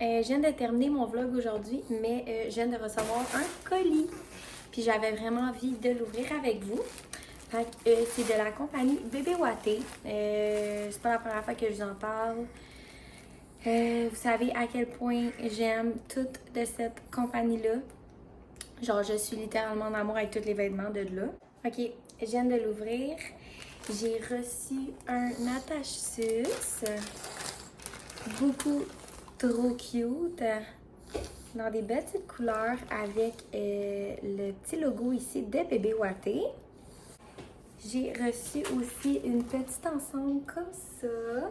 Je viens de terminer mon vlog aujourd'hui, mais je viens de recevoir un colis. Puis j'avais vraiment envie de l'ouvrir avec vous. Fait que, c'est de la compagnie Bébé Watté. C'est pas la première fois que je vous en parle. Vous savez à quel point j'aime toute de cette compagnie-là. Genre, je suis littéralement en amour avec tous les vêtements de là. Ok, je viens de l'ouvrir. J'ai reçu un attache-suce. Beaucoup trop cute. Dans des belles petites couleurs avec le petit logo ici de Bébé Watté. J'ai reçu aussi une petite ensemble comme ça.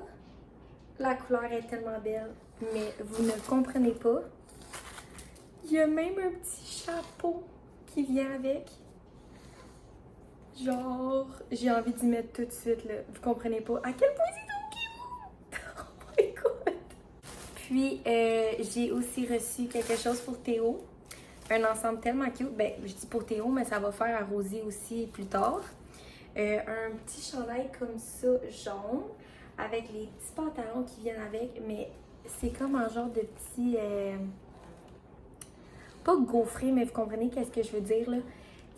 La couleur est tellement belle, mais vous ne comprenez pas. Il y a même un petit chapeau qui vient avec. Genre, j'ai envie d'y mettre tout de suite, là. Vous comprenez pas à quel point c'est trop cute! Oh my god! Puis, j'ai aussi reçu quelque chose pour Théo. Un ensemble tellement cute. Ben, je dis pour Théo, mais ça va faire à Rosie aussi plus tard. Un petit chandail comme ça, jaune, avec les petits pantalons qui viennent avec, mais c'est comme un genre de petit... pas gaufré, mais vous comprenez qu'est-ce que je veux dire, là.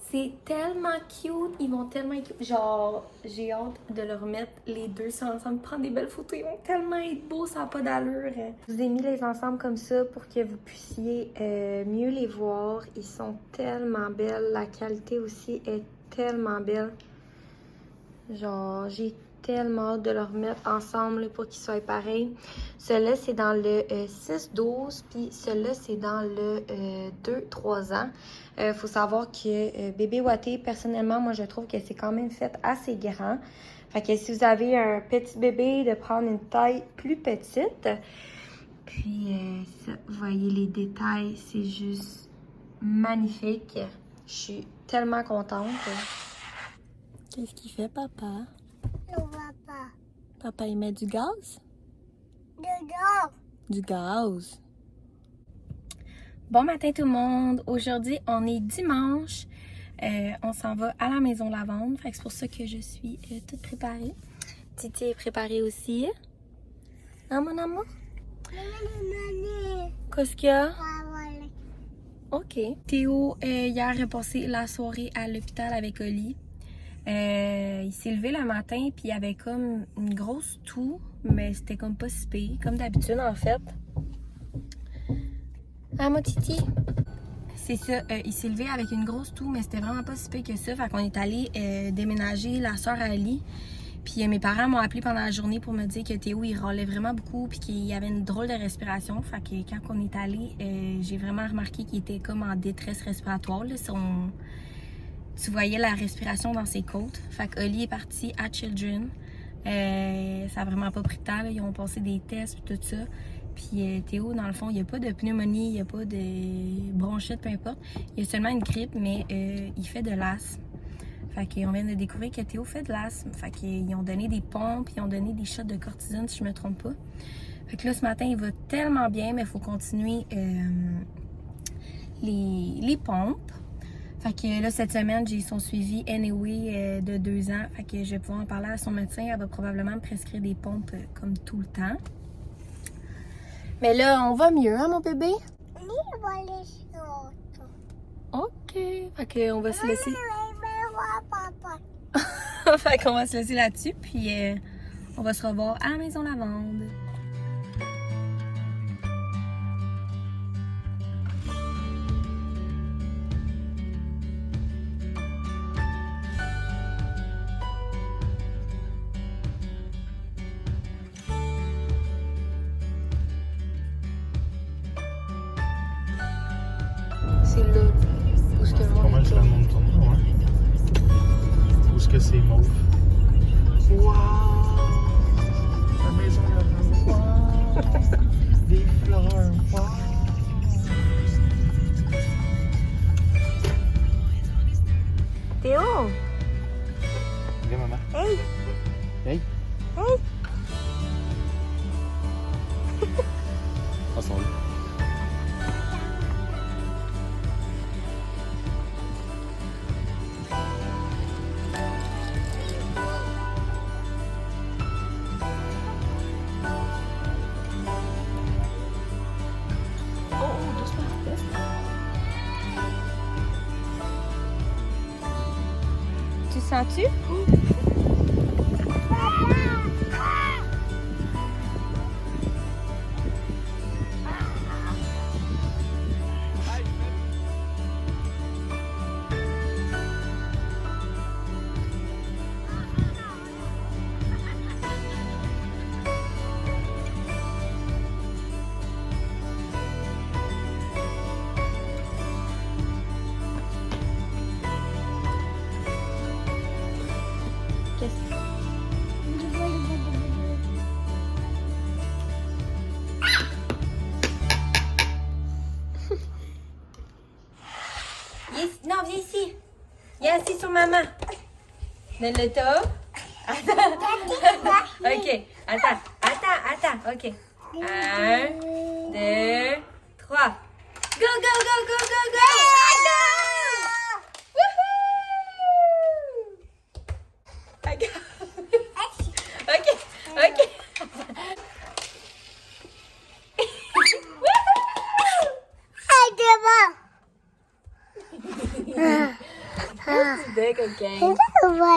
C'est tellement cute, ils vont tellement être cute. Genre, j'ai hâte de leur mettre les deux ensemble, prendre des belles photos, ils vont tellement être beaux, ça n'a pas d'allure. Je vous ai mis les ensemble comme ça pour que vous puissiez mieux les voir. Ils sont tellement belles, la qualité aussi est tellement belle. Genre, j'ai tellement hâte de leur mettre ensemble pour qu'ils soient pareils. Celui-là, c'est dans le 6-12, puis celui-là, c'est dans le 2-3 ans. Faut savoir que Bébé Watté, personnellement, moi, je trouve que c'est quand même fait assez grand. Fait que si vous avez un petit bébé, de prendre une taille plus petite. Puis, ça, vous voyez les détails, c'est juste magnifique. Je suis tellement contente. Qu'est-ce qu'il fait, papa? Non, papa. Papa, il met du gaz? Dedans. Du gaz. Bon matin tout le monde. Aujourd'hui, on est dimanche. On s'en va à la maison Lavande. Fait que c'est pour ça que je suis toute préparée. Titi est préparée aussi. Hein, mon amour? Qu'est-ce qu'il y a? OK. Théo, hier, a passé la soirée à l'hôpital avec Oli. Il s'est levé le matin puis il avait comme une grosse toux, mais c'était comme pas si pire, comme d'habitude en fait. Ah, mon titi? C'est ça, il s'est levé avec une grosse toux, mais c'était vraiment pas si pire que ça. Fait qu'on est allé déménager la soeur à Ali. Puis mes parents m'ont appelé pendant la journée pour me dire que Théo il râlait vraiment beaucoup puis qu'il avait une drôle de respiration. Fait que quand on est allé, j'ai vraiment remarqué qu'il était comme en détresse respiratoire. Là. Tu voyais la respiration dans ses côtes. Fait que Oli est parti à Children. Ça a vraiment pas pris de temps. Là. Ils ont passé des tests et tout ça. Puis Théo, dans le fond, il n'y a pas de pneumonie, il n'y a pas de bronchite, peu importe. Il y a seulement une grippe, mais il fait de l'asthme. Fait qu'on vient de découvrir que Théo fait de l'asthme. Fait qu'ils ont donné des pompes, ils ont donné des shots de cortisone, si je me trompe pas. Fait que là, ce matin, il va tellement bien, mais il faut continuer les pompes. Fait que là, cette semaine, j'ai son suivi anyway de 2 ans. Fait que je vais pouvoir en parler à son médecin. Elle va probablement me prescrire des pompes comme tout le temps. Mais là, on va mieux, hein, mon bébé? OK. Fait qu'on va se laisser... fait qu'on va se laisser là-dessus. Puis on va se revoir à la maison Lavande. C'est là où ce que le monde Comment est-ce que le monde tourne, ouais? Où est-ce que c'est mauve? Wow! La maison là-bas. Wow! Des fleurs. Wow! Théo! Viens, maman. Hey! Hey! Hey! Ah, sont là. sens-tu? Non, viens ici. Viens assis sur maman. Donne le top. Attends. OK. Attends. OK. 1, 2, 3. Go, go, go, go, go, go.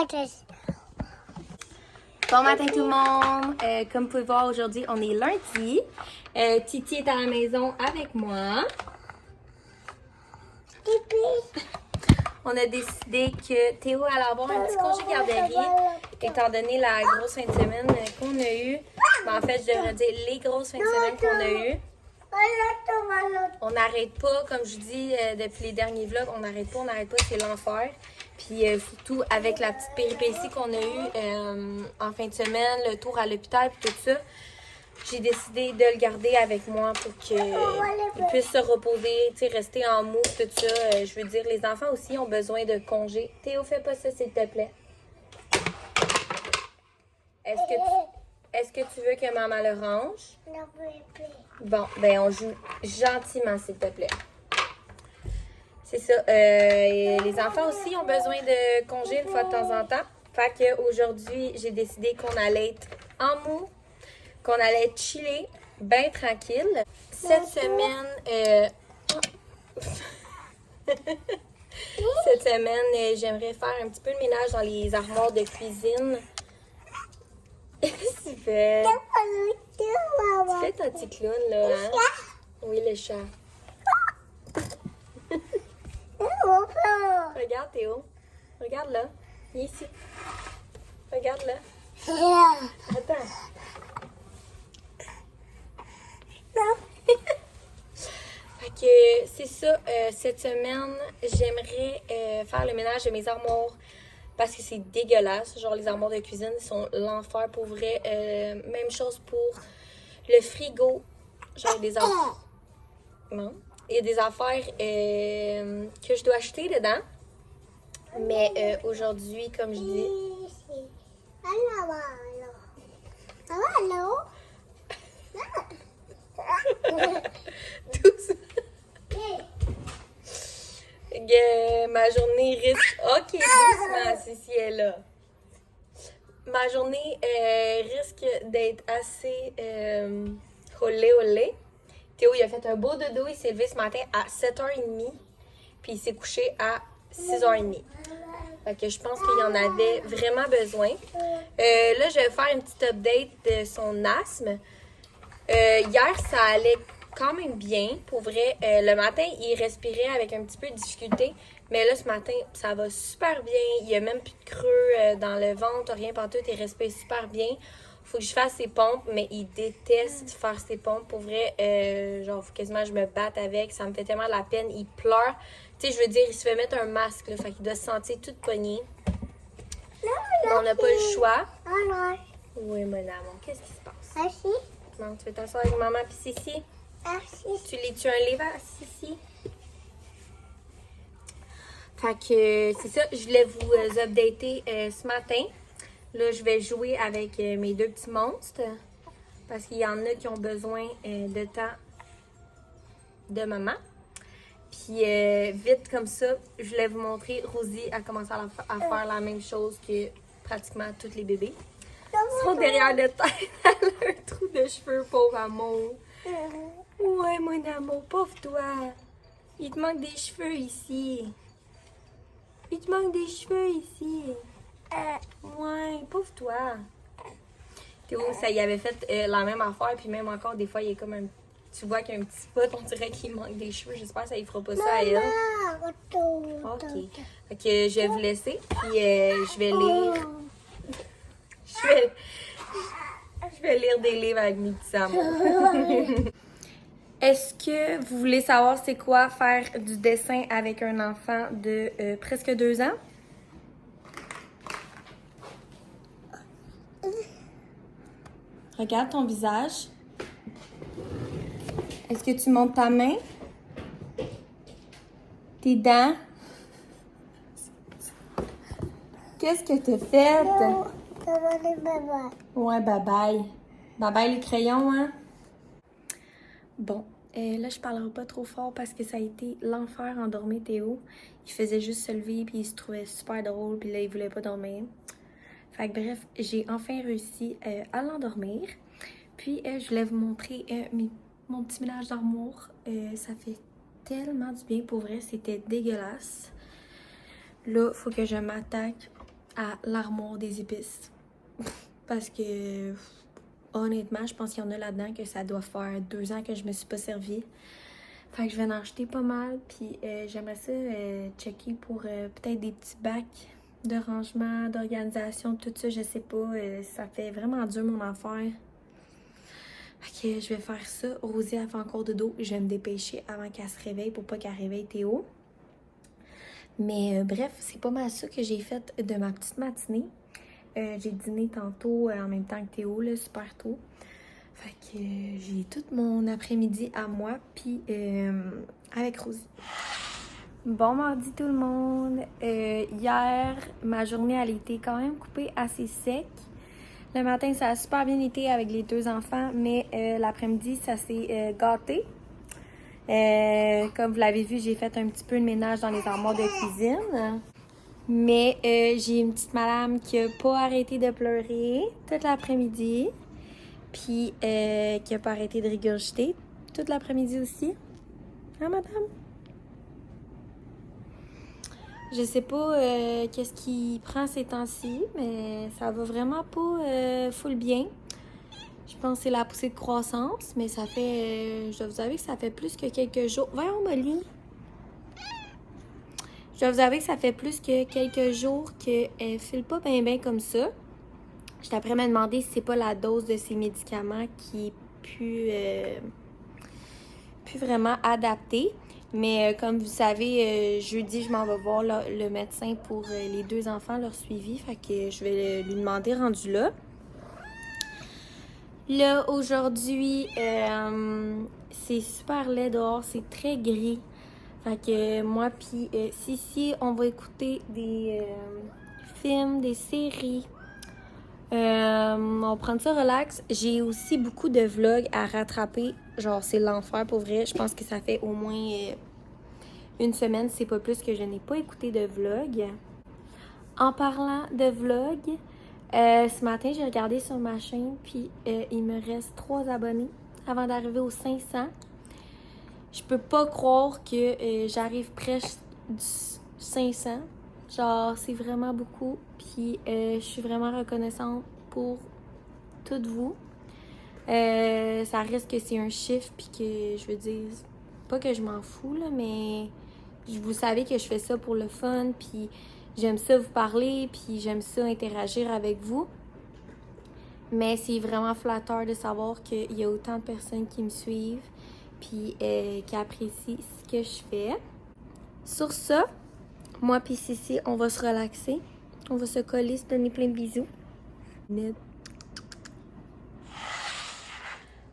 OK. Bon matin tout le monde. Comme vous pouvez voir aujourd'hui, on est lundi. Titi est à la maison avec moi. On a décidé que Théo allait avoir un petit congé garderie, étant donné la grosse fin de semaine qu'on a eue. En fait, je devrais dire les grosses fins de semaine qu'on a eues. On n'arrête pas, comme je dis depuis les derniers vlogs, on n'arrête pas, c'est l'enfer. Puis surtout avec la petite péripétie qu'on a eue en fin de semaine, le tour à l'hôpital puis tout ça, j'ai décidé de le garder avec moi pour qu'il puisse se reposer, rester en mou, tout ça. Je veux dire, les enfants aussi ont besoin de congés. Théo, fais pas ça s'il te plaît. Est-ce que tu veux que maman le range? Bon, ben on joue gentiment s'il te plaît. C'est ça. Les enfants aussi ont besoin de congés une fois de temps en temps. Fait qu'aujourd'hui, j'ai décidé qu'on allait être en mou, qu'on allait être chiller, bien tranquille. Cette semaine, j'aimerais faire un petit peu de ménage dans les armoires de cuisine. Super. Tu fais ton petit clown, là, hein? Oui, le chat. Regarde, Théo. Regarde là. Viens ici. Regarde là. Attends. Fait que c'est ça. Cette semaine, j'aimerais faire le ménage de mes armoires. Parce que c'est dégueulasse. Genre, les armoires de cuisine sont l'enfer pour vrai. Même chose pour le frigo. Genre, des affaires. Non. Il y a des affaires que je dois acheter dedans. Mais aujourd'hui, comme je dis. Allô? Doucement. Ma journée risque... OK, doucement, Cici est là. Ma journée risque d'être assez olé. Théo, il a fait un beau dodo. Il s'est levé ce matin à 7h30. Puis il s'est couché à 6h30. Fait que je pense qu'il en avait vraiment besoin. Là, je vais faire une petite update de son asthme. Hier, ça allait quand même bien. Pour vrai, le matin, il respirait avec un petit peu de difficulté. Mais là, ce matin, ça va super bien. Il n'y a même plus de creux dans le ventre, rien pantoute. Il respire super bien. Faut que je fasse ses pompes, mais il déteste faire ses pompes. Pour vrai, genre, faut quasiment que je me batte avec. Ça me fait tellement de la peine. Il pleure. Tu sais, je veux dire, il se fait mettre un masque, là. Fait qu'il doit se sentir toute poignée. On n'a pas le choix. Oui, mon amour. Qu'est-ce qui se passe? Merci. Non, tu veux t'asseoir avec maman puis Cici? Merci. Tu lis-tu un livre à Cici? Fait que c'est ça, je voulais vous updater ce matin. Là, je vais jouer avec mes deux petits monstres. Parce qu'il y en a qui ont besoin de temps de maman. Puis vite comme ça, je voulais vous montrer, Rosie a commencé à faire la même chose que pratiquement tous les bébés. Ils sont derrière le tête, elle a un trou de cheveux, pauvre amour. Ouais, mon amour, pauvre toi. Il te manque des cheveux ici. Il te manque des cheveux ici. Ouais, pauvre toi. Théo, ça y avait fait la même affaire, puis même encore, des fois, il est comme un... Tu vois qu'il y a un petit spot, on dirait qu'il manque des cheveux. J'espère que ça ne fera pas ça à elle. OK. Fait que je vais vous laisser, puis je vais lire... Je vais lire des livres avec mes petits amours. Est-ce que vous voulez savoir c'est quoi faire du dessin avec un enfant de presque 2 ans? Regarde ton visage. Est-ce que tu montes ta main? Tes dents? Qu'est-ce que t'as fait? Ouais, bye-bye. Bye-bye les crayons, hein? Bon, là, je parlerai pas trop fort parce que ça a été l'enfer endormir Théo. Il faisait juste se lever puis il se trouvait super drôle puis là, il voulait pas dormir. Fait que bref, j'ai enfin réussi à l'endormir. Puis, je voulais vous montrer mon petit ménage d'armoire. Ça fait tellement du bien. Pour vrai, c'était dégueulasse. Là, faut que je m'attaque à l'armoire des épices. Parce que, honnêtement, je pense qu'il y en a là-dedans que ça doit faire 2 ans que je me suis pas servie. Fait que je vais en acheter pas mal. Puis, j'aimerais ça checker pour peut-être des petits bacs de rangement, d'organisation, tout ça, je sais pas. Ça fait vraiment dur mon affaire. Ok, je vais faire ça. Rosie a fait encore de dos. Je vais me dépêcher avant qu'elle se réveille pour pas qu'elle réveille Théo. Mais bref, c'est pas mal ça que j'ai fait de ma petite matinée. J'ai dîné tantôt en même temps que Théo, là, super tôt. Fait que j'ai tout mon après-midi à moi, puis avec Rosie. Bon mardi tout le monde. Hier, ma journée elle a été quand même coupée assez sec. Le matin, ça a super bien été avec les 2 enfants, mais l'après-midi, ça s'est gâté. Comme vous l'avez vu, j'ai fait un petit peu de ménage dans les armoires de cuisine. Mais j'ai une petite madame qui a pas arrêté de pleurer toute l'après-midi. Puis qui a pas arrêté de régurgiter toute l'après-midi aussi. Hein, madame? Je sais pas qu'est-ce qui prend ces temps-ci, mais ça va vraiment pas full bien. Je pense que c'est la poussée de croissance, mais ça fait... je dois vous avouer que ça fait plus que quelques jours... Voyons, Molly! Je dois vous avouer que ça fait plus que quelques jours qu'elle file pas bien comme ça. J'étais après me demander si c'est pas la dose de ces médicaments qui est plus vraiment adaptée. Mais comme vous savez, jeudi, je m'en vais voir le médecin pour les 2 enfants, leur suivi. Fait que je vais lui demander rendu là. Là, aujourd'hui, c'est super laid dehors. C'est très gris. Fait que moi puis Sissi, on va écouter des films, des séries. On va prendre ça relax. J'ai aussi beaucoup de vlogs à rattraper. Genre, c'est l'enfer pour vrai. Je pense que ça fait au moins 1 semaine, c'est pas plus, que je n'ai pas écouté de vlog. En parlant de vlog, ce matin, j'ai regardé sur ma chaîne, puis il me reste 3 abonnés avant d'arriver aux 500. Je peux pas croire que j'arrive presque du 500. Genre, c'est vraiment beaucoup. Puis, je suis vraiment reconnaissante pour toutes vous. Ça reste que c'est un chiffre, puis que, je veux dire, pas que je m'en fous, là, mais vous savez que je fais ça pour le fun, puis j'aime ça vous parler, puis j'aime ça interagir avec vous. Mais c'est vraiment flatteur de savoir qu'il y a autant de personnes qui me suivent, puis qui apprécient ce que je fais. Sur ça, moi puis Sissi, on va se relaxer. On va se coller, se donner plein de bisous.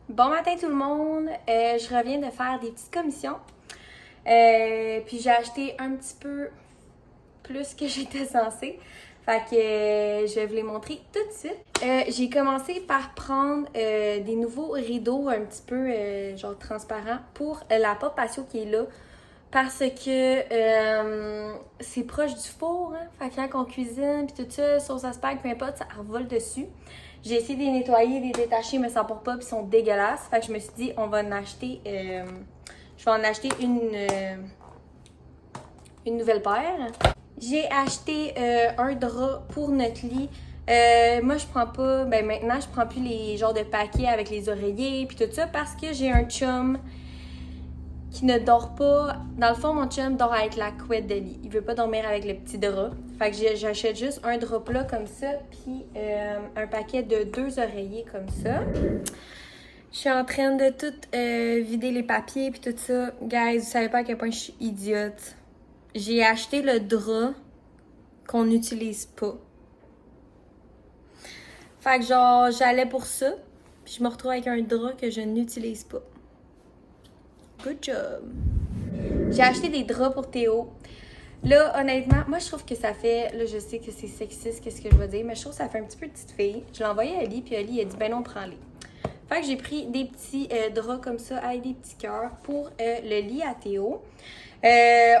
Bon matin tout le monde. Je reviens de faire des petites commissions. Puis j'ai acheté un petit peu plus que j'étais censée. Fait que je vais vous les montrer tout de suite. J'ai commencé par prendre des nouveaux rideaux un petit peu genre transparents pour la porte patio qui est là. Parce que c'est proche du four, hein? Fait que quand on cuisine puis tout ça, sauce à spag, peu importe, ça revole dessus. J'ai essayé de les nettoyer, de les détacher, mais ça porte pas puis ils sont dégueulasses. Fait que je me suis dit, on va en acheter... je vais en acheter une nouvelle paire. J'ai acheté un drap pour notre lit. Moi, je prends pas... Ben maintenant, je prends plus les genres de paquets avec les oreillers puis tout ça parce que j'ai un chum qui ne dort pas. Dans le fond, mon chum dort avec la couette de lit. Il veut pas dormir avec le petit drap. Fait que j'achète juste un drap plat comme ça puis un paquet de 2 oreillers comme ça. Je suis en train de tout vider les papiers puis tout ça. Guys, vous savez pas à quel point je suis idiote. J'ai acheté le drap qu'on n'utilise pas. Fait que genre, j'allais pour ça, puis je me retrouve avec un drap que je n'utilise pas. Good job! J'ai acheté des draps pour Théo. Là, honnêtement, moi je trouve que ça fait... Là, je sais que c'est sexiste, qu'est-ce que je vais dire, mais je trouve que ça fait un petit peu petite fille. Je l'ai envoyé à Ali, puis Ali a dit, ben non, prends-les. Fait que j'ai pris des petits draps comme ça, avec des petits cœurs, pour le lit à Théo.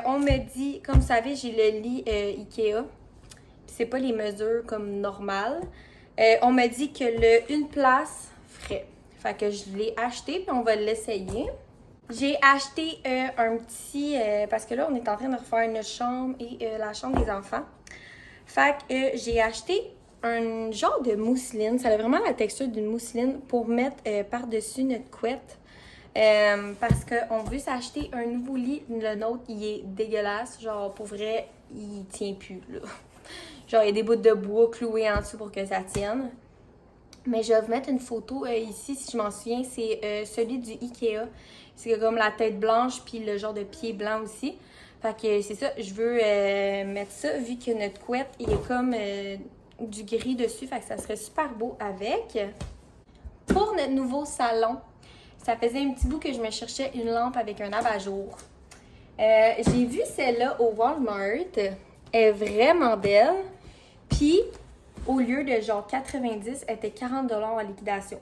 On me dit, comme vous savez, j'ai le lit Ikea. C'est pas les mesures comme normales. On m'a dit que une place ferait. Fait que je l'ai acheté puis on va l'essayer. J'ai acheté un petit... parce que là, on est en train de refaire notre chambre et la chambre des enfants. Fait que j'ai acheté un genre de mousseline. Ça a vraiment la texture d'une mousseline pour mettre par-dessus notre couette. Parce qu'on veut s'acheter un nouveau lit. Le nôtre, il est dégueulasse. Genre, pour vrai, il tient plus, là. Genre, il y a des bouts de bois cloués en dessous pour que ça tienne. Mais je vais vous mettre une photo ici, si je m'en souviens. C'est celui du Ikea. C'est comme la tête blanche puis le genre de pied blanc aussi. Fait que c'est ça, je veux mettre ça vu que notre couette, il est comme du gris dessus. Fait que ça serait super beau avec. Pour notre nouveau salon, ça faisait un petit bout que je me cherchais une lampe avec un abat-jour. J'ai vu celle-là au Walmart. Elle est vraiment belle. Puis, au lieu de genre 90, elle était 40$ en liquidation.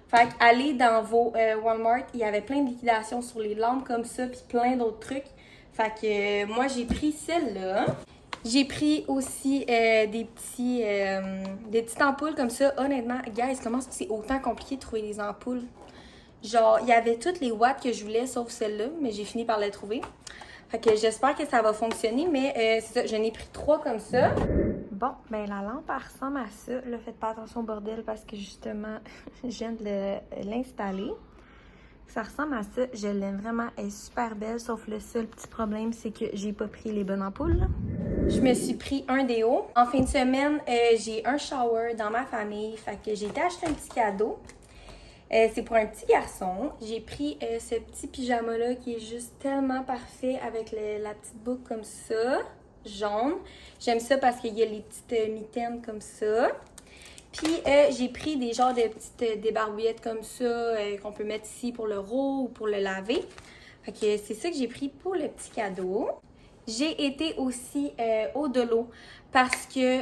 Fait qu'allez dans vos Walmart, il y avait plein de liquidations sur les lampes comme ça, puis plein d'autres trucs. Fait que moi, j'ai pris celle-là. J'ai pris aussi des petites ampoules comme ça. Honnêtement, guys, comment est-ce que c'est autant compliqué de trouver des ampoules? Genre, il y avait toutes les watts que je voulais, sauf celle-là, mais j'ai fini par les trouver. Fait que j'espère que ça va fonctionner, mais c'est ça, j'en ai pris 3 comme ça. Bon, ben la lampe, elle ressemble à ça. Là, faites pas attention au bordel parce que justement, je viens de l'installer. Ça ressemble à ça. Je l'aime vraiment. Elle est super belle, sauf le seul petit problème, c'est que j'ai pas pris les bonnes ampoules. Là. Je me suis pris un déo. En fin de semaine, j'ai un shower dans ma famille. Fait que j'ai été acheter un petit cadeau. C'est pour un petit garçon. J'ai pris ce petit pyjama-là qui est juste tellement parfait avec la petite boucle comme ça, jaune. J'aime ça parce qu'il y a les petites mitaines comme ça. Puis j'ai pris des genres de petites débarbouillettes comme ça qu'on peut mettre ici pour le roux ou pour le laver. Fait que c'est ça que j'ai pris pour le petit cadeau. J'ai été aussi au Dolo parce que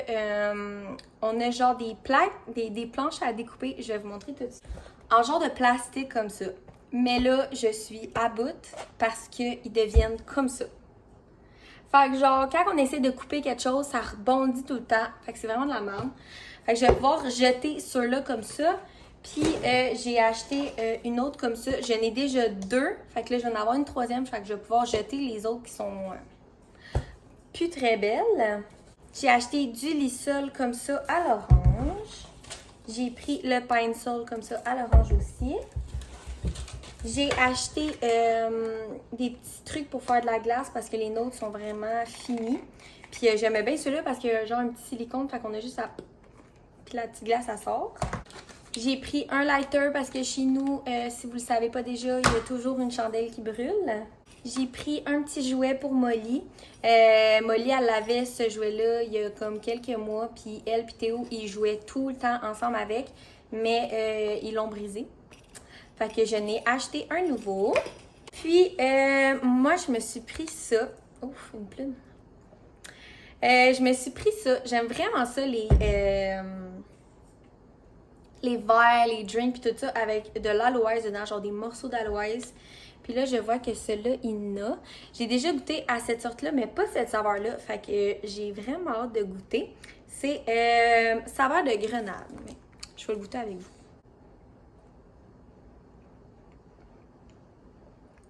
on a genre des plaques, des planches à découper. Je vais vous montrer tout de suite. En genre de plastique comme ça. Mais là, je suis à bout parce qu'ils deviennent comme ça. Fait que genre, quand on essaie de couper quelque chose, ça rebondit tout le temps. Fait que c'est vraiment de la merde. Fait que je vais pouvoir jeter ceux-là comme ça. Puis j'ai acheté une autre comme ça. J'en ai déjà 2. Fait que là, je vais en avoir une 3e. Fait que je vais pouvoir jeter les autres qui sont plus très belles. J'ai acheté du Lysol comme ça à l'orange. J'ai pris le Pine Sol comme ça à l'orange aussi. J'ai acheté des petits trucs pour faire de la glace parce que les nôtres sont vraiment finis. Puis j'aimais bien ceux-là parce qu'il y a genre un petit silicone, fait qu'on a juste à... Puis la petite glace, ça sort. J'ai pris un lighter parce que chez nous, si vous le savez pas déjà, il y a toujours une chandelle qui brûle. J'ai pris un petit jouet pour Molly. Molly, elle avait ce jouet-là il y a comme quelques mois. Puis elle et Théo, ils jouaient tout le temps ensemble avec. Mais ils l'ont brisé. Fait que je n'ai acheté un nouveau. Puis, moi, je me suis pris ça. Ouf, une plume. Je me suis pris ça. J'aime vraiment ça, les verres, les drinks, puis tout ça, avec de l'aloès dedans, genre des morceaux d'aloès. Puis là, je vois que celui-là, il y en a. J'ai déjà goûté à cette sorte-là, mais pas cette saveur-là. Fait que j'ai vraiment hâte de goûter. C'est saveur de grenade. Mais je vais le goûter avec vous.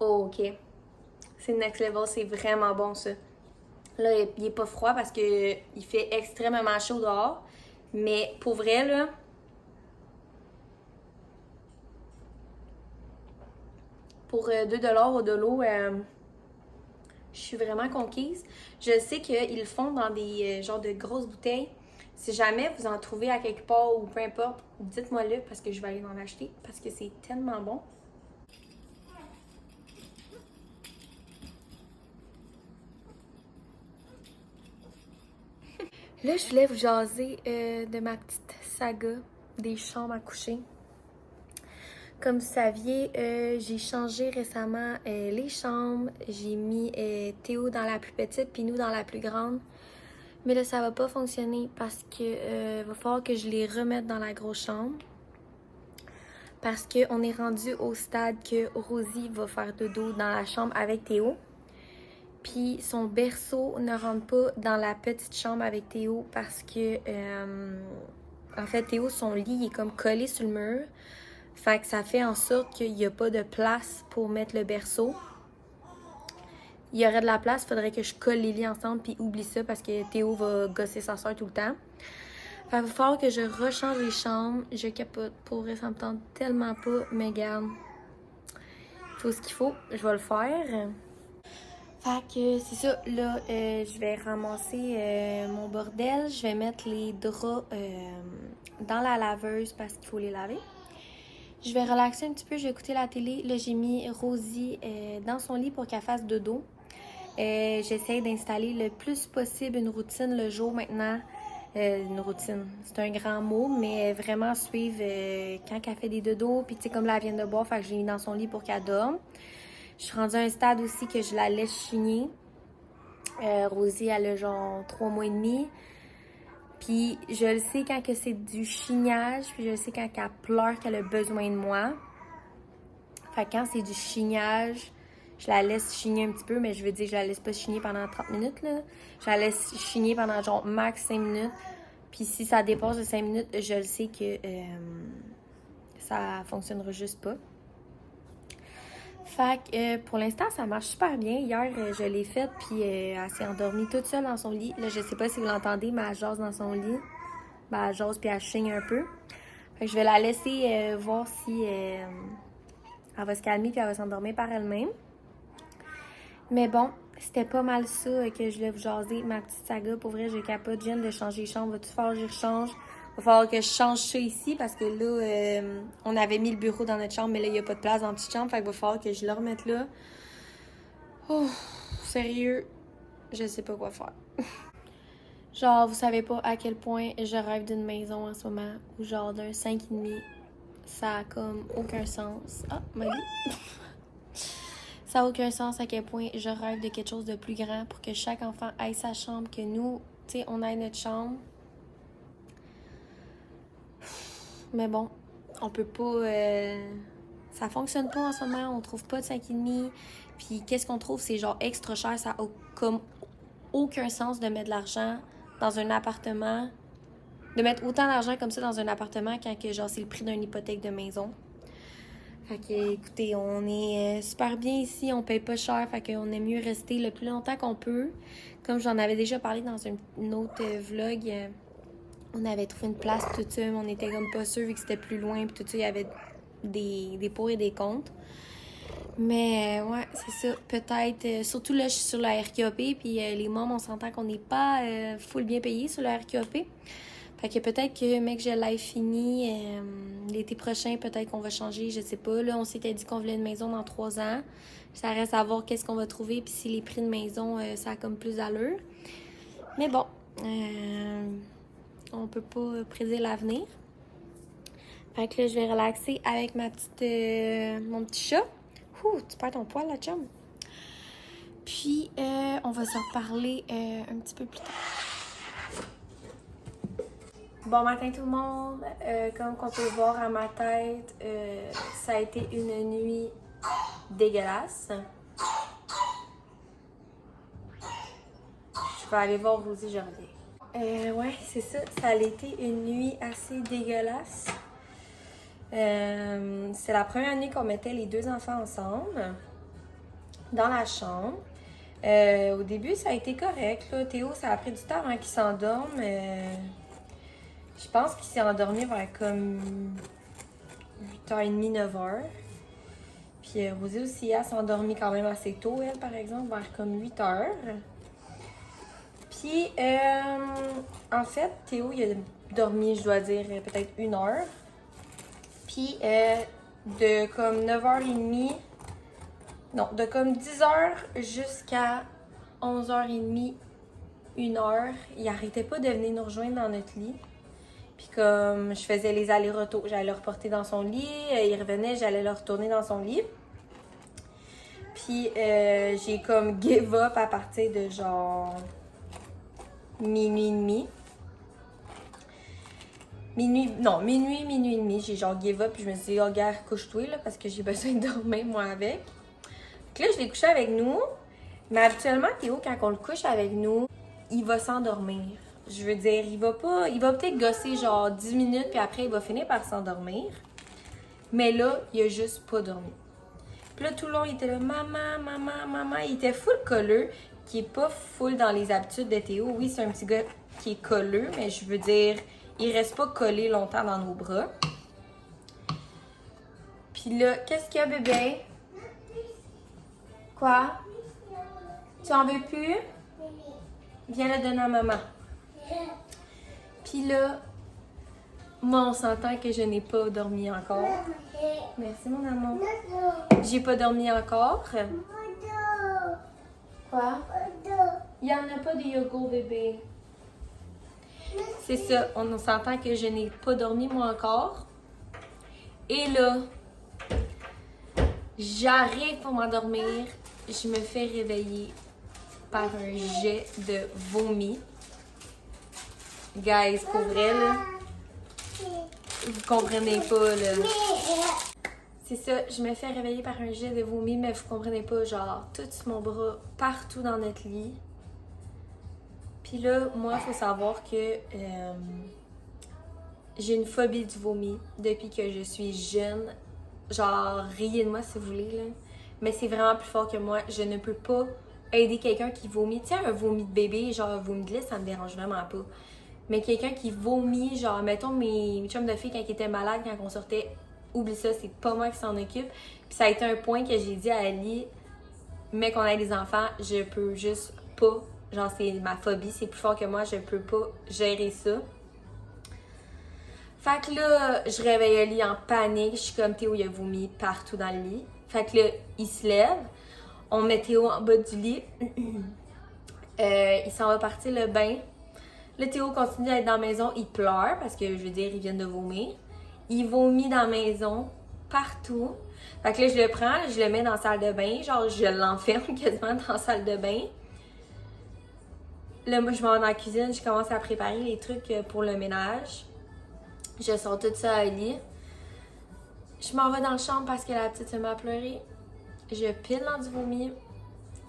Oh, ok. C'est next level. C'est vraiment bon, ça. Là, il est pas froid parce que il fait extrêmement chaud dehors. Mais pour vrai, là, pour 2$ au de l'eau, je suis vraiment conquise. Je sais qu'ils le font dans des genres de grosses bouteilles. Si jamais vous en trouvez à quelque part ou peu importe, dites-moi-le parce que je vais aller en acheter parce que c'est tellement bon. Là, je voulais vous jaser de ma petite saga des chambres à coucher. Comme vous saviez, j'ai changé récemment les chambres. J'ai mis Théo dans la plus petite puis nous dans la plus grande. Mais là, ça va pas fonctionner parce que va falloir que je les remette dans la grosse chambre. Parce qu'on est rendu au stade que Rosie va faire dodo dans la chambre avec Théo. Puis son berceau ne rentre pas dans la petite chambre avec Théo parce que, en fait, Théo, son lit est comme collé sur le mur. Fait que ça fait en sorte qu'il n'y a pas de place pour mettre le berceau. Il y aurait de la place, il faudrait que je colle les lits ensemble puis oublie ça parce que Théo va gosser sa soeur tout le temps. Fait qu'il va falloir que je rechange les chambres. Je capote. Pour vrai, ça me tente tellement pas. Mais regarde, il faut ce qu'il faut. Je vais le faire. Fait que c'est ça, là, je vais ramasser mon bordel. Je vais mettre les draps dans la laveuse parce qu'il faut les laver. Je vais relaxer un petit peu, je vais écouter la télé. Là, j'ai mis Rosie dans son lit pour qu'elle fasse dodo. J'essaie d'installer le plus possible une routine le jour maintenant. Une routine, c'est un grand mot, mais vraiment suivre quand elle fait des dodos. Puis tu sais, comme là, elle vient de boire, fait que je l'ai mis dans son lit pour qu'elle dorme. Je suis rendue à un stade aussi que je la laisse chigner. Rosie, elle a genre 3 mois et demi. Puis je le sais quand que c'est du chignage, puis je le sais quand elle pleure qu'elle a besoin de moi. Fait que quand c'est du chignage, je la laisse chigner un petit peu, mais je veux dire, je la laisse pas chigner pendant 30 minutes, là. Je la laisse chigner pendant genre max 5 minutes. Puis si ça dépasse de 5 minutes, je le sais que ça fonctionnera juste pas. Fait que pour l'instant, ça marche super bien. Hier, je l'ai faite, puis elle s'est endormie toute seule dans son lit. Là, je sais pas si vous l'entendez, mais elle jase dans son lit. Ben, elle jase, puis elle chigne un peu. Fait que je vais la laisser voir si elle va se calmer, puis elle va s'endormir par elle-même. Mais bon, c'était pas mal ça que je voulais vous jaser. Ma petite saga, pour vrai, je capote. Je viens de changer les chambres. Va tout falloir que je rechange. Va falloir que je change ça ici parce que là, on avait mis le bureau dans notre chambre, mais là, il n'y a pas de place dans la petite chambre. Fait qu'il va falloir que je le remette là. Oh, sérieux, je sais pas quoi faire. Genre, vous savez pas à quel point je rêve d'une maison en ce moment, ou genre d'un 5,5. Ça a comme aucun sens. Ah, ma vie. Ça n'a aucun sens à quel point je rêve de quelque chose de plus grand pour que chaque enfant ait sa chambre, que nous, tu sais, on ait notre chambre. Mais bon, on peut pas... ça fonctionne pas en ce moment, on trouve pas de 5,5. Puis qu'est-ce qu'on trouve? C'est genre extra cher, ça a comme aucun sens de mettre de l'argent dans un appartement. De mettre autant d'argent comme ça dans un appartement quand que genre c'est le prix d'une hypothèque de maison. Fait que, écoutez, on est super bien ici, on paye pas cher, fait qu'on aime mieux rester le plus longtemps qu'on peut. Comme j'en avais déjà parlé dans un autre vlog, on avait trouvé une place, tout ça, mais on était comme pas sûr vu que c'était plus loin, puis tout ça, il y avait des pour et des contre. Mais ouais, c'est ça, peut-être, surtout là, je suis sur la RQAP, puis les mômes, on s'entend qu'on n'est pas full bien payé sur la RQAP. Fait que peut-être que, mec, je l'ai fini l'été prochain, peut-être qu'on va changer, je sais pas. Là, on s'était dit qu'on voulait une maison dans 3 ans. Ça reste à voir qu'est-ce qu'on va trouver, puis si les prix de maison, ça a comme plus d'allure. Mais bon, on peut pas prédire l'avenir. Fait que là, je vais relaxer avec ma petite, mon petit chat. Ouh, tu perds ton poil, là, chum. Puis, on va se reparler un petit peu plus tard. Bon matin tout le monde, comme on peut voir à ma tête, ça a été une nuit dégueulasse. Je vais aller voir Rosie, je reviens. Ouais, c'est ça, ça a été une nuit assez dégueulasse. C'est la première nuit qu'on mettait les 2 enfants ensemble dans la chambre. Au début, ça a été correct. Là. Théo, ça a pris du temps avant qu'il s'endorme. Je pense qu'il s'est endormi vers comme 8h30, 9h. Puis Rosie aussi, elle s'est endormie quand même assez tôt, elle, par exemple, vers comme 8h. Puis, en fait, Théo, il a dormi, je dois dire, peut-être 1h. Puis, de comme 9h30, non, de comme 10h jusqu'à 11h30, 1h, il arrêtait pas de venir nous rejoindre dans notre lit. Puis comme je faisais les allers-retours, j'allais le reporter dans son lit, il revenait, j'allais le retourner dans son lit. Puis j'ai comme give up à partir de genre minuit et demi. Minuit et demi, j'ai genre give up, puis je me suis dit, oh gars, couche-toi là, parce que j'ai besoin de dormir moi avec. Donc là, je l'ai couché avec nous, mais habituellement, Théo, quand on le couche avec nous, il va s'endormir. Je veux dire, il va peut-être gosser genre 10 minutes, puis après, il va finir par s'endormir. Mais là, il a juste pas dormi. Puis là, tout le long, il était là, maman, maman, maman. Il était full colleux, qui est pas full dans les habitudes de Théo. Oui, c'est un petit gars qui est colleux, mais je veux dire, il reste pas collé longtemps dans nos bras. Puis là, qu'est-ce qu'il y a, bébé? Quoi? Tu en veux plus? Viens le donner à maman. Puis là, moi, on s'entend que je n'ai pas dormi encore. Merci, mon amour. J'ai pas dormi encore. Quoi? Il n'y en a pas de yogourt, bébé. C'est ça, on s'entend que je n'ai pas dormi, moi, encore. Et là, j'arrive pour m'endormir. Je me fais réveiller par un jet de vomi. Guys, pour vrai, là, vous comprenez pas, là. C'est ça, je me fais réveiller par un jet de vomi, mais vous comprenez pas, genre, tout sur mon bras, partout dans notre lit. Puis là, moi, il faut savoir que j'ai une phobie du vomi depuis que je suis jeune. Genre, riez de moi si vous voulez, là. Mais c'est vraiment plus fort que moi. Je ne peux pas aider quelqu'un qui vomit. Tu sais, un vomi de bébé, genre un vomi de lait, ça me dérange vraiment pas. Mais quelqu'un qui vomit, genre, mettons mes chums de filles quand ils étaient malades, quand on sortait, oublie ça, c'est pas moi qui s'en occupe. Puis ça a été un point que j'ai dit à Ali, mais qu'on ait des enfants, je peux juste pas. Genre, c'est ma phobie, c'est plus fort que moi, je peux pas gérer ça. Fait que là, je réveille Ali en panique. Je suis comme Théo, il a vomi partout dans le lit. Fait que là, il se lève. On met Théo en bas du lit. Il s'en va partir le bain. Là, Théo continue à être dans la maison. Il pleure parce que, je veux dire, il vient de vomir. Il vomit dans la maison, partout. Fait que là, je le prends, je le mets dans la salle de bain. Genre, je l'enferme quasiment dans la salle de bain. Là, moi, je m'en vais dans la cuisine. Je commence à préparer les trucs pour le ménage. Je sors tout ça à lit. Je m'en vais dans la chambre parce que la petite se met à pleurer. Je pile dans du vomi.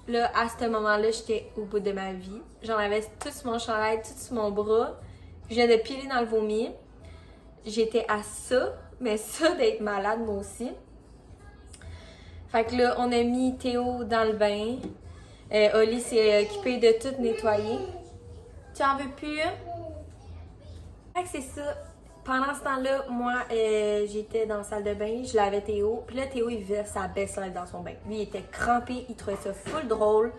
Là, à ce moment-là, j'étais au bout de ma vie. J'en avais tout sur mon chandail, tout sur mon bras. Je viens de piler dans le vomi. J'étais à ça, mais ça d'être malade, moi aussi. Fait que là, on a mis Théo dans le bain. Oli s'est occupée de tout nettoyer. Tu en veux plus? Fait que c'est ça. Pendant ce temps-là, moi, j'étais dans la salle de bain, je lavais Théo. Puis là, Théo, il vivait sa baisse-life dans son bain. Lui, il était crampé, il trouvait ça full drôle.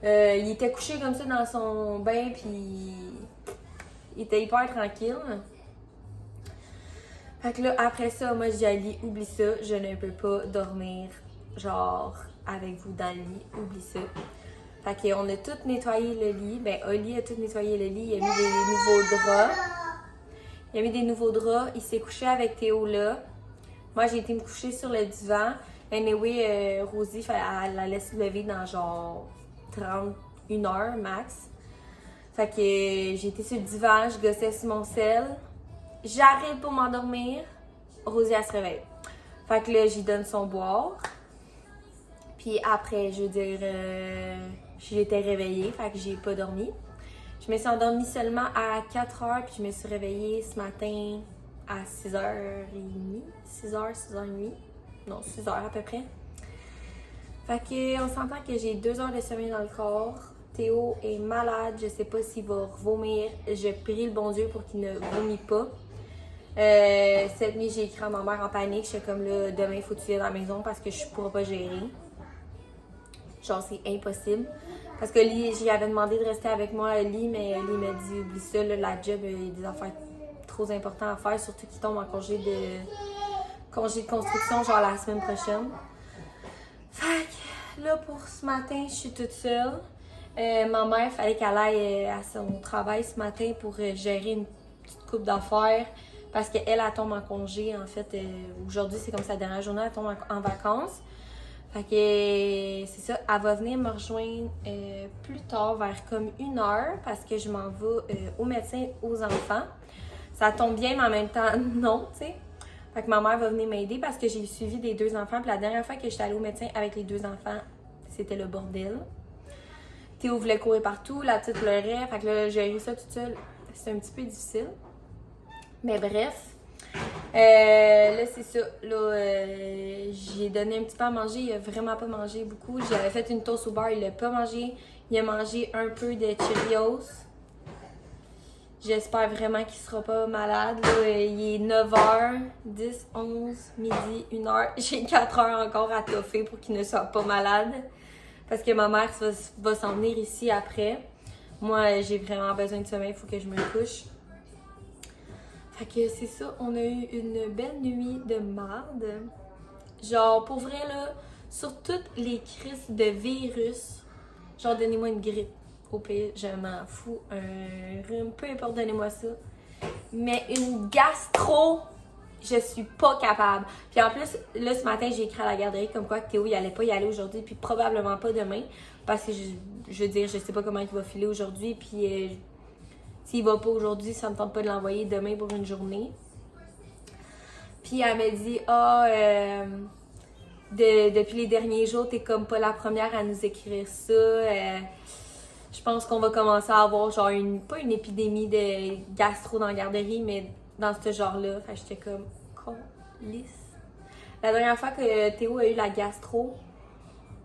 Il était couché comme ça dans son bain, puis il était hyper tranquille. Fait que là, après ça, moi, je dis à Ali, oublie ça, je ne peux pas dormir, genre, avec vous dans le lit, oublie ça. Fait qu'on a tout nettoyé le lit. Ben, Oli a tout nettoyé le lit, il a mis des nouveaux draps. Il a mis des nouveaux draps, il s'est couché avec Théo là. Moi, j'ai été me coucher sur le divan. Anyway, Rosie, elle la laisse se lever dans genre 31 heures max. Fait que j'ai été sur le divan, je gossais sur mon sel. J'arrive pour m'endormir. Rosie, elle se réveille. Fait que là, j'y donne son boire. Puis après, je veux dire, j'étais réveillée, fait que j'ai pas dormi. Je me suis endormie seulement à 4h, puis je me suis réveillée ce matin à 6h30. 6h30. Non, 6h à peu près. Fait que on s'entend que j'ai 2 heures de sommeil dans le corps. Théo est malade, je sais pas s'il va vomir. Je prie le bon Dieu pour qu'il ne vomit pas. Cette nuit, j'ai écrit à ma mère en panique. J'étais comme là, demain, il faut que tu viennes à la maison parce que je pourrais pas gérer. Genre, c'est impossible. Parce que Lee, j'y avais demandé de rester avec moi à Lee, mais Lee m'a dit, oublie ça, là, la job, il y a des affaires trop importantes à faire, surtout qu'il tombe en congé de construction, genre la semaine prochaine. Fait que là, pour ce matin, je suis toute seule. Ma mère, il fallait qu'elle aille à son travail ce matin pour gérer une petite couple d'affaires. Parce qu'elle, elle tombe en congé, en fait. Aujourd'hui, c'est comme sa dernière journée, elle tombe en vacances. Fait que c'est ça, elle va venir me rejoindre plus tard, vers comme 1h, parce que je m'en vais au médecin aux enfants. Ça tombe bien, mais en même temps, non, tu sais. Fait que ma mère va venir m'aider parce que j'ai eu suivi des 2 enfants. Puis la dernière fois que j'étais allée au médecin avec les 2 enfants, c'était le bordel. Théo voulait courir partout, la petite pleurait. Fait que là, j'ai eu ça toute seule. C'était un petit peu difficile. Mais bref. Là, c'est ça. Là, j'ai donné un petit peu à manger. Il a vraiment pas mangé beaucoup. J'avais fait une toast au beurre. Il l'a pas mangé. Il a mangé un peu de Cheerios. J'espère vraiment qu'il sera pas malade. Là, il est 9h, 10, 11, midi, 1h. J'ai 4 heures encore à toffer pour qu'il ne soit pas malade. Parce que ma mère va s'en venir ici après. Moi, j'ai vraiment besoin de sommeil. Il faut que je me couche. Fait que c'est ça, on a eu une belle nuit de marde. Genre, pour vrai, là, sur toutes les crises de virus, genre, donnez-moi une grippe. Au pire, je m'en fous. Un rhume, peu importe, donnez-moi ça. Mais une gastro, je suis pas capable. Puis en plus, là, ce matin, j'ai écrit à la garderie comme quoi que Théo, il allait pas y aller aujourd'hui, puis probablement pas demain. Parce que, je veux dire, je sais pas comment il va filer aujourd'hui, puis... s'il va pas aujourd'hui, ça me tente pas de l'envoyer demain pour une journée. Puis elle m'a dit, depuis les derniers jours, t'es comme pas la première à nous écrire ça. Je pense qu'on va commencer à avoir genre pas une épidémie de gastro dans la garderie, mais dans ce genre-là. Fait que j'étais comme, lisse. La dernière fois que Théo a eu la gastro,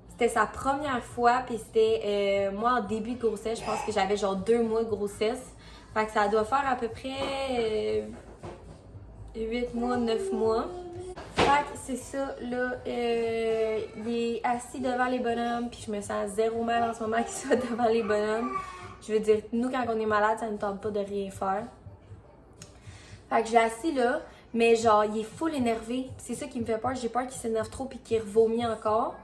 c'était sa première fois, puis c'était moi en début de grossesse. Je pense que j'avais genre 2 mois de grossesse. Fait que ça doit faire à peu près 8 mois, 9 mois. Fait que c'est ça, là, il est assis devant les bonhommes, puis je me sens zéro mal en ce moment qu'il soit devant les bonhommes. Je veux dire, nous, quand on est malade, ça ne tente pas de rien faire. Fait que je l'ai assis là, mais genre, il est full énervé. C'est ça qui me fait peur. J'ai peur qu'il s'énerve trop puis qu'il revomit encore.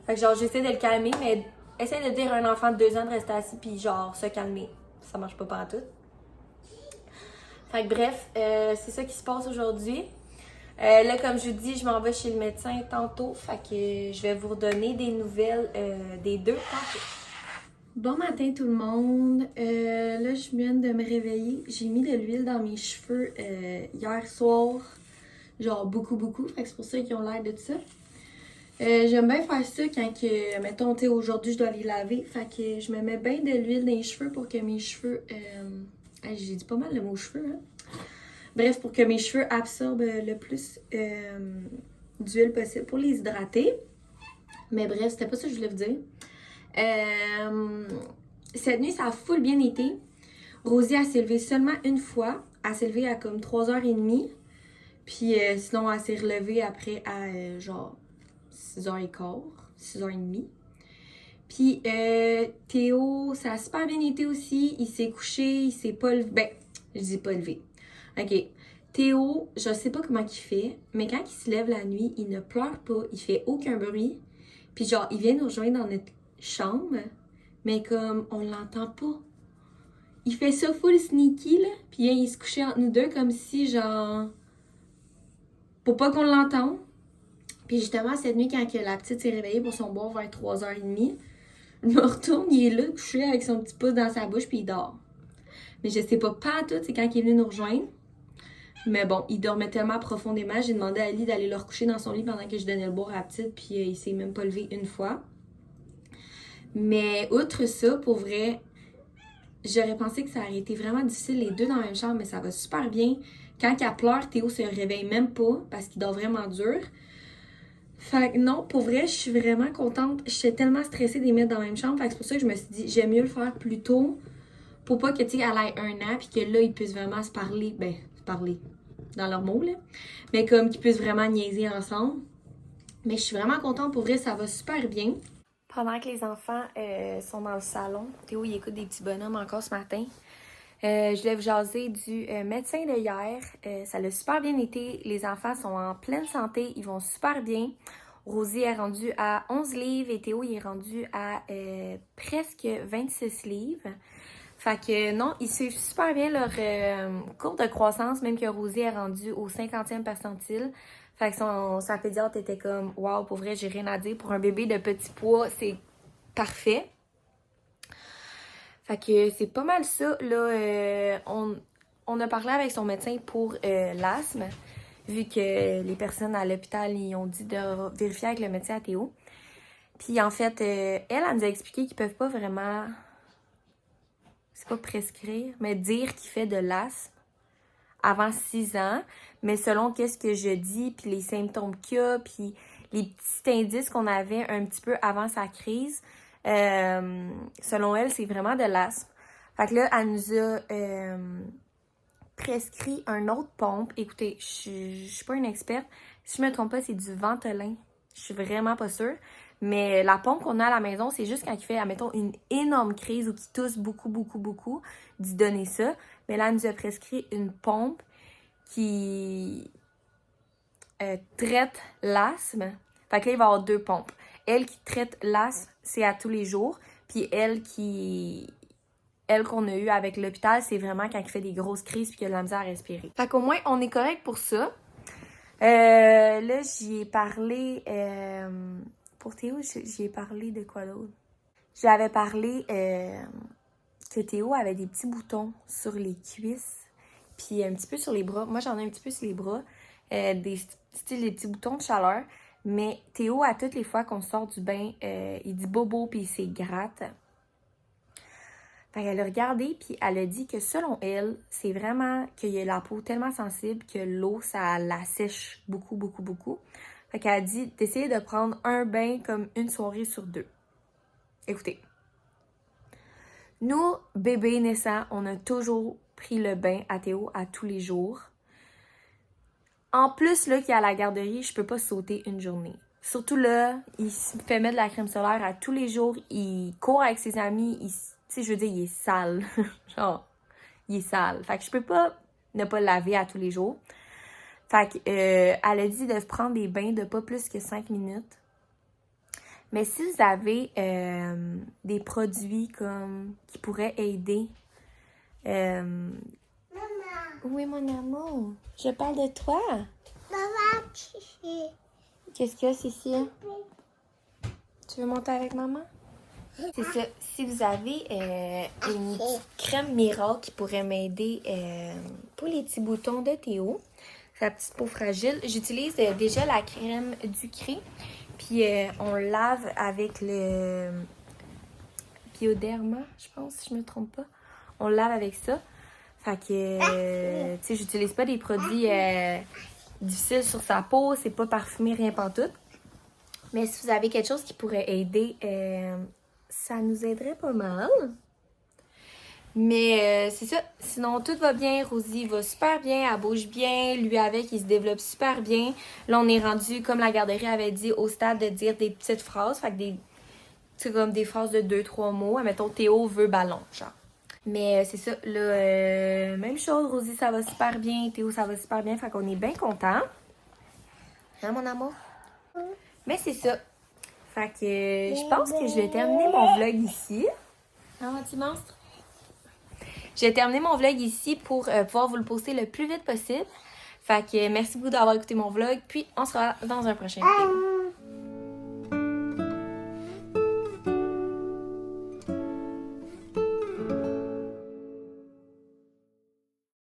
Fait que genre, j'essaie de le calmer, mais essaie de dire à un enfant de 2 ans de rester assis puis genre, se calmer. Ça marche pas partout. Fait que bref, c'est ça qui se passe aujourd'hui. Là, comme je vous dis, je m'en vais chez le médecin tantôt. Fait que je vais vous redonner des nouvelles des 2 tantôt. Bon matin tout le monde. Là, je viens de me réveiller. J'ai mis de l'huile dans mes cheveux hier soir. Genre beaucoup. Fait que c'est pour ça qu'ils ont l'air de ça. J'aime bien faire ça quand que, mettons, aujourd'hui, je dois les laver. Fait que je me mets bien de l'huile dans les cheveux pour que mes cheveux... j'ai dit pas mal le mot cheveux, hein? Bref, pour que mes cheveux absorbent le plus d'huile possible pour les hydrater. Mais bref, c'était pas ça que je voulais vous dire. Cette nuit, ça a full bien été. Rosie, elle s'est levée seulement une fois. Elle s'est levée à comme 3h30. Puis sinon, elle s'est relevée après à genre 6h15, 6h30. Puis Théo, ça a super bien été aussi. Il s'est couché, il s'est pas levé. Ben, je dis pas levé. OK. Théo, je sais pas comment il fait, mais quand il se lève la nuit, il ne pleure pas, il fait aucun bruit. Puis genre, il vient nous rejoindre dans notre chambre, mais comme on l'entend pas. Il fait ça full sneaky, là. Puis il se couchait entre nous deux comme si, genre, pour pas qu'on l'entende. Puis justement, cette nuit, quand la petite s'est réveillée pour son boire vers 3h30, je me retourne, il est là, couché avec son petit pouce dans sa bouche, puis il dort. Mais je sais pas tout, c'est quand il est venu nous rejoindre. Mais bon, il dormait tellement profondément, j'ai demandé à Ali d'aller le recoucher dans son lit pendant que je donnais le boire à la petite, puis il s'est même pas levé une fois. Mais outre ça, pour vrai, j'aurais pensé que ça aurait été vraiment difficile, les 2 dans la même chambre, mais ça va super bien. Quand elle pleure, Théo se réveille même pas, parce qu'il dort vraiment dur. Fait que non, pour vrai, je suis vraiment contente. J'étais tellement stressée de les mettre dans la même chambre. Fait que c'est pour ça que je me suis dit, j'aime mieux le faire plus tôt. Pour pas que, tu sais, elle ait 1 an, puis que là, ils puissent vraiment se parler. Ben, se parler dans leurs mots, là. Mais comme qu'ils puissent vraiment niaiser ensemble. Mais je suis vraiment contente. Pour vrai, ça va super bien. Pendant que les enfants sont dans le salon, Théo, il écoute des petits bonhommes encore ce matin. Je voulais vous jaser du médecin de hier. Ça l'a super bien été. Les enfants sont en pleine santé. Ils vont super bien. Rosie est rendue à 11 livres et Théo il est rendu à presque 26 livres. Fait que non, ils suivent super bien leur courbe de croissance, même que Rosie est rendue au 50e percentile. Fait que sa pédiatre était comme « Wow, pour vrai, j'ai rien à dire. Pour un bébé de petit poids, c'est parfait. » Fait que c'est pas mal ça. Là, on a parlé avec son médecin pour l'asthme, vu que les personnes à l'hôpital ils ont dit de vérifier avec le médecin à Théo. Puis en fait, elle nous a expliqué qu'ils peuvent pas vraiment, c'est pas prescrire, mais dire qu'il fait de l'asthme avant 6 ans. Mais selon qu'est-ce que je dis, puis les symptômes qu'il y a, puis les petits indices qu'on avait un petit peu avant sa crise, selon elle, c'est vraiment de l'asthme. Fait que là, elle nous a prescrit un autre pompe. Écoutez, je suis pas une experte. Si je me trompe pas, c'est du Ventolin. Je suis vraiment pas sûre. Mais la pompe qu'on a à la maison, c'est juste quand il fait, admettons, une énorme crise ou qu'il tousse beaucoup, d'y donner ça. Mais là, elle nous a prescrit une pompe qui traite l'asthme. Fait que là, il va y avoir 2 pompes. Elle qui traite l'asthme, c'est à tous les jours. Puis elle qu'on a eu avec l'hôpital, c'est vraiment quand il fait des grosses crises puis qu'il a de la misère à respirer. Fait qu'au moins, on est correct pour ça. Là, j'y ai parlé... pour Théo, j'y ai parlé de quoi d'autre? J'avais parlé que Théo avait des petits boutons sur les cuisses puis un petit peu sur les bras. Moi, j'en ai un petit peu sur les bras. Des petits boutons de chaleur. Mais Théo, à toutes les fois qu'on sort du bain, il dit bobo puis il s'est gratte. Fait qu'elle a regardé puis elle a dit que selon elle, c'est vraiment qu'il y a la peau tellement sensible que l'eau, ça la sèche beaucoup. Fait qu'elle a dit d'essayer de prendre un bain comme une soirée sur 2. Écoutez, nous, bébés naissants, on a toujours pris le bain à Théo à tous les jours. En plus, là, qu'il est à la garderie, je peux pas sauter une journée. Surtout là, il se fait mettre de la crème solaire à tous les jours. Il court avec ses amis. Tu sais, je veux dire, il est sale. Genre, il est sale. Fait que je peux pas ne pas le laver à tous les jours. Fait que, elle a dit de prendre des bains de pas plus que 5 minutes. Mais si vous avez des produits comme qui pourraient aider... Maman. Oui, mon amour. Je parle de toi. Maman, chichi. Qu'est-ce qu'il y a, Cécile? Tu veux monter avec maman? C'est ça. Si vous avez une petite crème miracle qui pourrait m'aider pour les petits boutons de Théo, sa petite peau fragile, j'utilise déjà la crème Ducré. Puis on lave avec le Bioderma, je pense, si je me trompe pas. On lave avec ça. Fait que, tu sais, j'utilise pas des produits difficiles sur sa peau. C'est pas parfumé, rien pantoute. Mais si vous avez quelque chose qui pourrait aider, ça nous aiderait pas mal. Mais c'est ça. Sinon, tout va bien. Rosie va super bien. Elle bouge bien. Lui avec, il se développe super bien. Là, on est rendu, comme la garderie avait dit, au stade de dire des petites phrases. Fait que c'est comme des phrases de 2-3 mots. Admettons, Théo veut ballon, genre. Mais c'est ça, là, même chose, Rosie, ça va super bien, Théo, ça va super bien, fait qu'on est bien contents. Hein, mon amour? Mais c'est ça. Fait que je pense que je vais terminer mon vlog ici. Hein, mon petit monstre? Je vais terminer mon vlog ici pour pouvoir vous le poster le plus vite possible. Fait que merci beaucoup d'avoir écouté mon vlog, puis on se revoit dans un prochain vidéo.